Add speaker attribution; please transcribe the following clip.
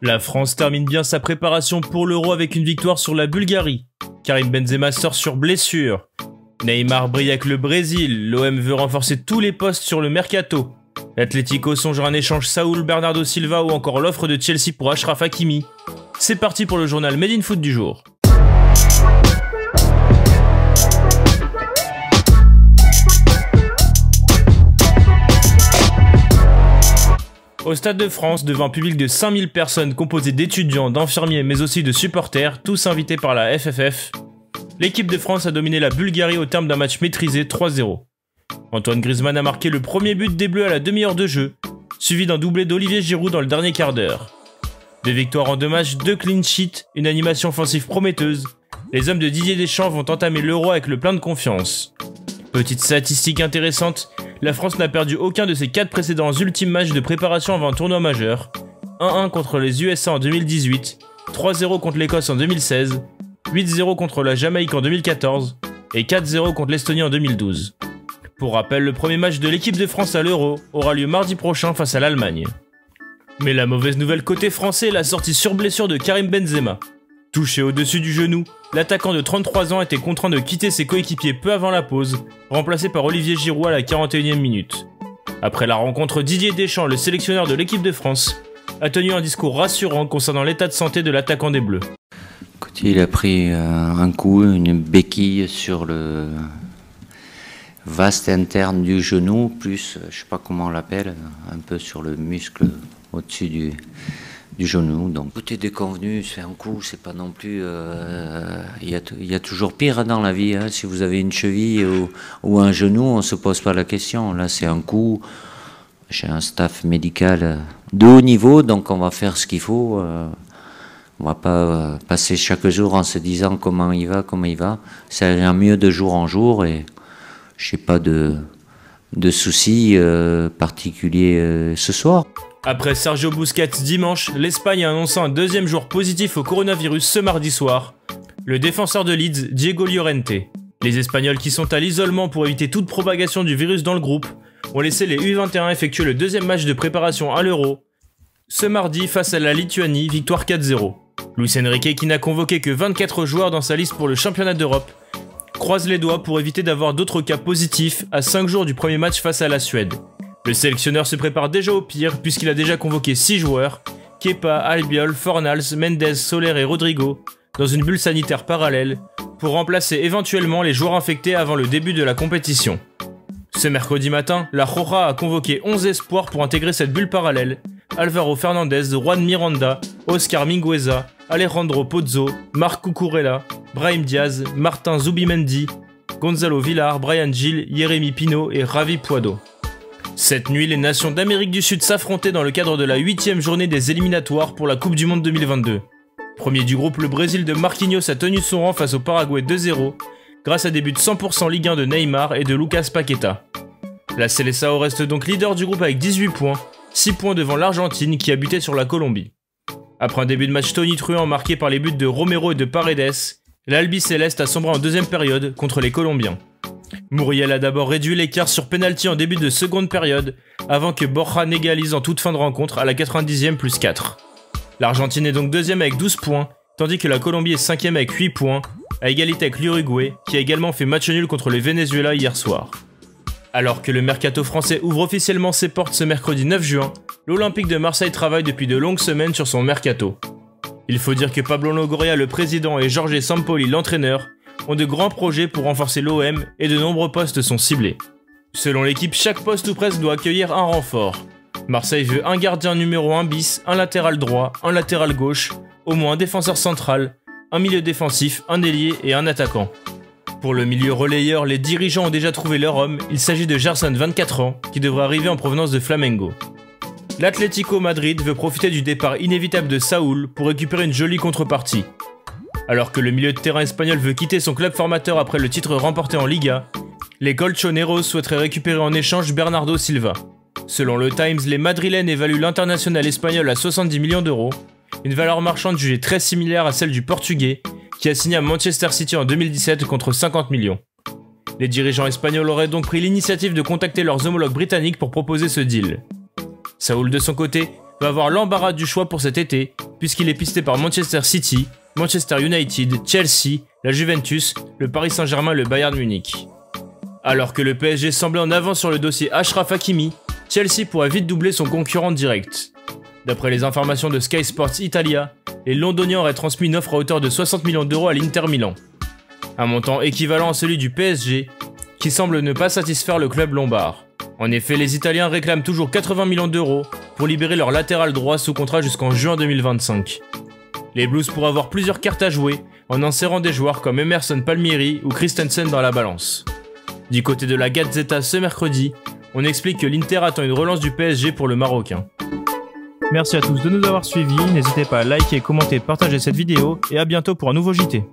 Speaker 1: La France termine bien sa préparation pour l'Euro avec une victoire sur la Bulgarie. Karim Benzema sort sur blessure. Neymar brille avec le Brésil. L'OM veut renforcer tous les postes sur le mercato. L'Atlético songe à un échange Saúl, Bernardo Silva ou encore l'offre de Chelsea pour Achraf Hakimi. C'est parti pour le journal Made in Foot du jour. Au Stade de France, devant un public de 5000 personnes composé d'étudiants, d'infirmiers mais aussi de supporters, tous invités par la FFF, l'équipe de France a dominé la Bulgarie au terme d'un match maîtrisé 3-0. Antoine Griezmann a marqué le premier but des Bleus à la demi-heure de jeu, suivi d'un doublé d'Olivier Giroud dans le dernier quart d'heure. 2 victoires en 2 matchs, 2 clean sheets, une animation offensive prometteuse. Les hommes de Didier Deschamps vont entamer l'Euro avec le plein de confiance. Petite statistique intéressante, la France n'a perdu aucun de ses 4 précédents ultimes matchs de préparation avant un tournoi majeur. 1-1 contre les USA en 2018, 3-0 contre l'Écosse en 2016, 8-0 contre la Jamaïque en 2014 et 4-0 contre l'Estonie en 2012. Pour rappel, le premier match de l'équipe de France à l'Euro aura lieu mardi prochain face à l'Allemagne. Mais la mauvaise nouvelle côté français est la sortie sur blessure de Karim Benzema. Touché au-dessus du genou, l'attaquant de 33 ans était contraint de quitter ses coéquipiers peu avant la pause, remplacé par Olivier Giroud à la 41e minute. Après la rencontre, Didier Deschamps, le sélectionneur de l'équipe de France, a tenu un discours rassurant concernant l'état de santé de l'attaquant des Bleus.
Speaker 2: Écoutez, il a pris un coup, une béquille sur le vaste interne du genou, plus, je sais pas comment on l'appelle, un peu sur le muscle au-dessus du genou. Donc tout est déconvenu, c'est un coup, c'est pas non plus... Il y a toujours pire dans la vie, hein. Si vous avez une cheville ou un genou, on se pose pas la question. Là, c'est un coup. J'ai un staff médical de haut niveau, donc on va faire ce qu'il faut. On va pas passer chaque jour en se disant comment il va. Ça ira mieux de jour en jour et j'ai pas de soucis particuliers ce soir.
Speaker 1: Après Sergio Busquets dimanche, l'Espagne a annoncé un deuxième joueur positif au coronavirus ce mardi soir, le défenseur de Leeds, Diego Llorente. Les Espagnols qui sont à l'isolement pour éviter toute propagation du virus dans le groupe ont laissé les U21 effectuer le deuxième match de préparation à l'Euro. Ce mardi face à la Lituanie, victoire 4-0. Luis Enrique, qui n'a convoqué que 24 joueurs dans sa liste pour le championnat d'Europe, croise les doigts pour éviter d'avoir d'autres cas positifs à 5 jours du premier match face à la Suède. Le sélectionneur se prépare déjà au pire puisqu'il a déjà convoqué 6 joueurs, Kepa, Albiol, Fornals, Mendes, Soler et Rodrigo, dans une bulle sanitaire parallèle, pour remplacer éventuellement les joueurs infectés avant le début de la compétition. Ce mercredi matin, la Roja a convoqué 11 espoirs pour intégrer cette bulle parallèle: Alvaro Fernandez, Juan Miranda, Oscar Mingueza, Alejandro Pozzo, Marc Cucurella, Brahim Diaz, Martin Zubimendi, Gonzalo Villar, Brian Gil, Jérémy Pino et Ravi Puado. Cette nuit, les nations d'Amérique du Sud s'affrontaient dans le cadre de la 8e journée des éliminatoires pour la Coupe du Monde 2022. Premier du groupe, le Brésil de Marquinhos a tenu son rang face au Paraguay 2-0, grâce à des buts 100% Ligue 1 de Neymar et de Lucas Paqueta. La Seleção reste donc leader du groupe avec 18 points, 6 points devant l'Argentine qui a buté sur la Colombie. Après un début de match tonitruant marqué par les buts de Romero et de Paredes, l'Albi Céleste a sombré en deuxième période contre les Colombiens. Muriel a d'abord réduit l'écart sur penalty en début de seconde période, avant que Borja n'égalise en toute fin de rencontre à la 90e plus 4. L'Argentine est donc deuxième avec 12 points, tandis que la Colombie est cinquième avec 8 points, à égalité avec l'Uruguay, qui a également fait match nul contre le Venezuela hier soir. Alors que le mercato français ouvre officiellement ses portes ce mercredi 9 juin, l'Olympique de Marseille travaille depuis de longues semaines sur son mercato. Il faut dire que Pablo Longoria, le président, et Jorge Sampaoli, l'entraîneur, ont de grands projets pour renforcer l'OM et de nombreux postes sont ciblés. Selon l'équipe, chaque poste ou presque doit accueillir un renfort. Marseille veut un gardien numéro 1 bis, un latéral droit, un latéral gauche, au moins un défenseur central, un milieu défensif, un ailier et un attaquant. Pour le milieu relayeur, les dirigeants ont déjà trouvé leur homme, il s'agit de Gerson, 24 ans, qui devrait arriver en provenance de Flamengo. L'Atlético Madrid veut profiter du départ inévitable de Saúl pour récupérer une jolie contrepartie. Alors que le milieu de terrain espagnol veut quitter son club formateur après le titre remporté en Liga, les Colchoneros souhaiteraient récupérer en échange Bernardo Silva. Selon le Times, les Madrilènes évaluent l'international espagnol à 70 millions d'euros, une valeur marchande jugée très similaire à celle du Portugais, qui a signé à Manchester City en 2017 contre 50 millions. Les dirigeants espagnols auraient donc pris l'initiative de contacter leurs homologues britanniques pour proposer ce deal. Saúl de son côté va avoir l'embarras du choix pour cet été, puisqu'il est pisté par Manchester City, Manchester United, Chelsea, la Juventus, le Paris Saint-Germain et le Bayern Munich. Alors que le PSG semblait en avance sur le dossier Achraf Hakimi, Chelsea pourrait vite doubler son concurrent direct. D'après les informations de Sky Sports Italia, les Londoniens auraient transmis une offre à hauteur de 60 millions d'euros à l'Inter Milan. Un montant équivalent à celui du PSG, qui semble ne pas satisfaire le club lombard. En effet, les Italiens réclament toujours 80 millions d'euros pour libérer leur latéral droit sous contrat jusqu'en juin 2025. Les Blues pourraient avoir plusieurs cartes à jouer en insérant des joueurs comme Emerson Palmieri ou Christensen dans la balance. Du côté de la Gazzetta ce mercredi, on explique que l'Inter attend une relance du PSG pour le Marocain. Merci à tous de nous avoir suivis, n'hésitez pas à liker, commenter, partager cette vidéo et à bientôt pour un nouveau JT.